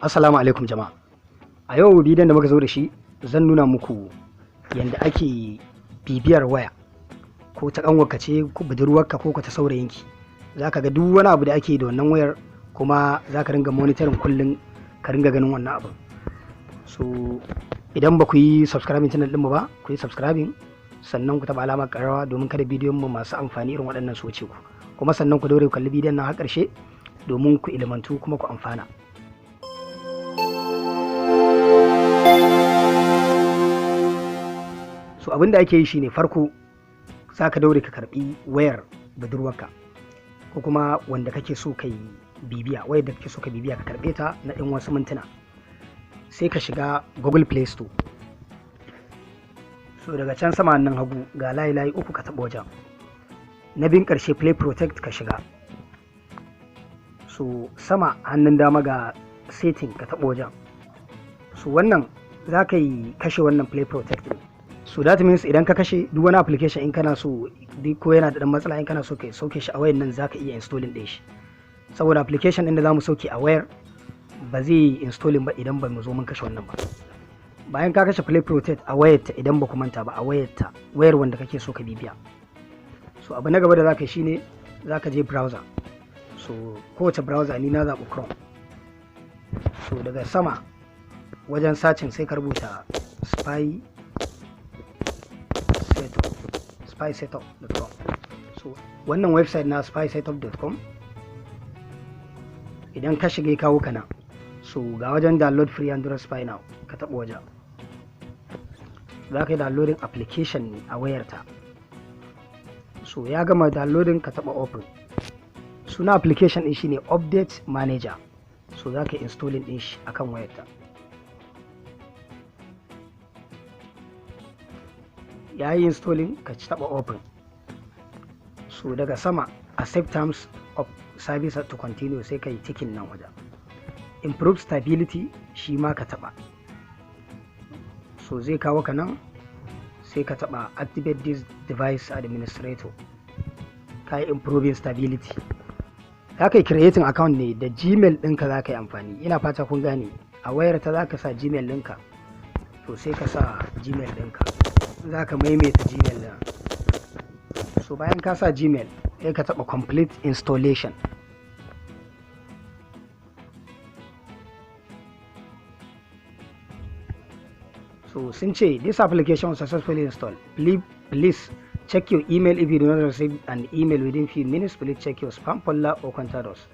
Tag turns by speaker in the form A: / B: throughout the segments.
A: Assalamu alaikum jama'a. A yau bidiyon da muka zo da shi zan nuna muku yanda ake bibiyar waya ko ta kanwarka ce ko budurwarka ko ta saurayinki. Zaka ga duk wani abu da ake da wannan wayar kuma zaka ringa monitoring kullun ka ringa ganin wannan abu. So idan ba ku yi subscribing channel din mu ba, ku yi subscribing sannan ku taba alamar karawa domin kada bidiyon mu masu amfani irin waɗannan su wuce ku. Kuma sannan ku daure ku kalli bidiyon nan har ƙarshe domin ku ilmantu kuma ku amfana. So abin da ake yi shine farko za ka daure ka karbi wayar budurwarka ko kuma wanda kake so ka bibiya, wayar da kake so ka bibiya ka karbe ta na ɗan wasu mintuna, sai ka shiga Google Play Store. So daga can sama nan hagu ga layi uku ka taɓa wajen, na bin ƙarshe Play Protect ka shiga. So sama hannun dama ga setting ka taɓa wajen. So wannan za ka yi kashe wannan Play Protect ɗin. So that means idan ka kashe duk wani application in kana so ko yana da dan matsala in kana so ka sauke shi a wayar nan zaka iya installing din shi, saboda application din da zamu sauke a wayar ba zai installing ba idan ba mu zo mun kashe wannan ba. Bayan ka kashe Play Protect a wayar ta, idan ba ku manta ba a wayar wanda kake so ka bibiya, so abu na gaba da zaka yi shine zaka je browser. So kowace browser ni na zaɓi Chrome. So daga sama wajen searching sai ka rubuta spysetup.com. So wannan website na spysetup.com idan ka shige kawo kana, so ga wajen download free Android spy now ka taɓa wajen, za ka yi downloading application ne a wayarta. So ya gama downloading ka taɓa open. Suna application ɗin shine update manager. So za ka yi installing ɗin shi akan wayarta. Ya yi installing ka ci taba open. So daga sama accept terms of service to continue sai ka yi ticking nan wajen. Improve stability shi ma ka taba. So zai kawo ka nan sai ka taba activate this device administrator. Ka yi improving stability. Za ka yi creating account ne da Gmail ɗinka za ka yi amfani. Ina fata kun gane. A wayar ta za ka sa Gmail ɗinka. To sai ka sa Gmail ɗinka. Za ka maimaita Gmail ɗin. So bayan ka sa Gmail sai ka taɓa complete installation. So sun ce this application was successfully installed. Please check your email if you do not receive an email within few minutes. Please check your spam folder or contact us.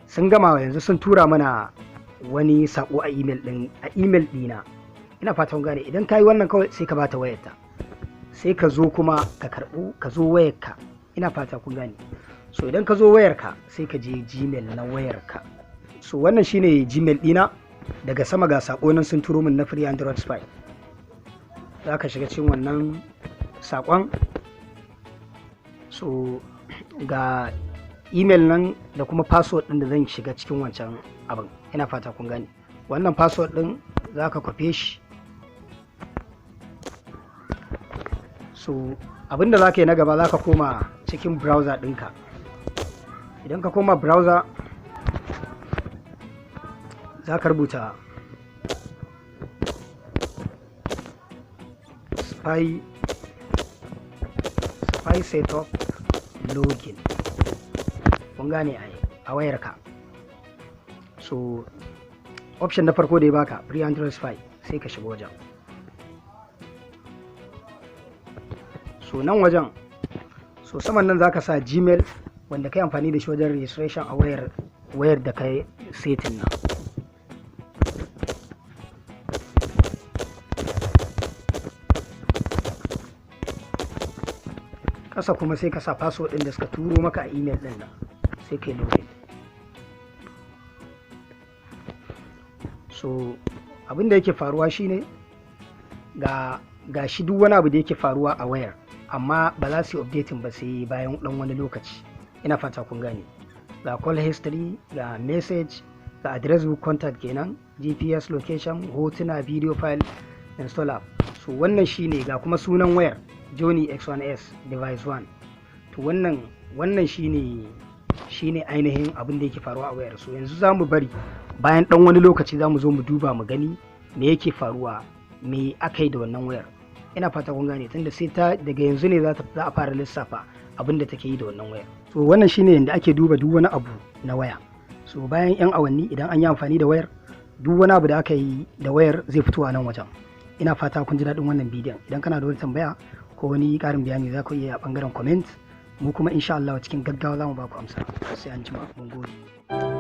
A: Sun gama yanzu sun tura mana wani sako a email ɗina. Ina fatan gane, idan ka yi wannan kawai sai ka bata wayarta, sai ka zo kuma ka zo wayarka. Ina fata kun gane. So idan ka zo wayarka sai ka je Gmail na wayarka. So wannan shine Gmail ɗina. Daga sama ga sako nan sun turo min na free Android spy. Za ka shiga cikin wannan sakon. So ga email nan da kuma password ɗin da zan shiga cikin wancan abin. Ina fata kun gane. Wannan password ɗin za ka kwafe shi. So abinda za ka yi na gaba za ka koma cikin browser ɗinka. Idan ka koma browser za ka rubuta spysetup login. Kun gane a wayarka. So option na farko da ya baka free Android spy, sai ka shiga wajen. So nan wajen, so saman nan zaka sa Gmail wanda kai amfani da shi wajen registration a wayar da kai setting nan. Kasa kuma sai ka sa password din da suka turo maka a email din nan, sai kai login. So abin da yake faruwa shine ga shi duk wani abu da yake faruwa a wayar, amma ba za su yi updating ba sai bayan dan wani lokaci. Ina fata kun gane. Ga call history, ga message, ga address book contact kenan, GPS location, hotuna, video file, install app. So wannan shine ga kuma sunan wayar Johnny X1S device 1. To wannan shine shine ainihin abin da yake faruwa a wayar. So yanzu za mu bari bayan ɗan wani lokaci za mu zo mu duba mu gani me yake faruwa, me aka yi da wannan wayar. Ina fata kun gane, tunda sai ta daga yanzu ne za a fara lissafa abin da take yi da wannan wayar. So wannan shine yanda ake duba duk wani abu na waya. So bayan 'yan awanni idan an yi amfani da wayar, duk wani abu da aka yi da wayar zai fito a nan wajen. Ina fata kun ji daɗin wannan bidiyon. Idan kana da wani tambaya ko wani ƙarin bayani za ku iya a ɓangaren comment, mu kuma insha Allah cikin gaggawa za mu ba ku amsa. Sai an jima, mun gode.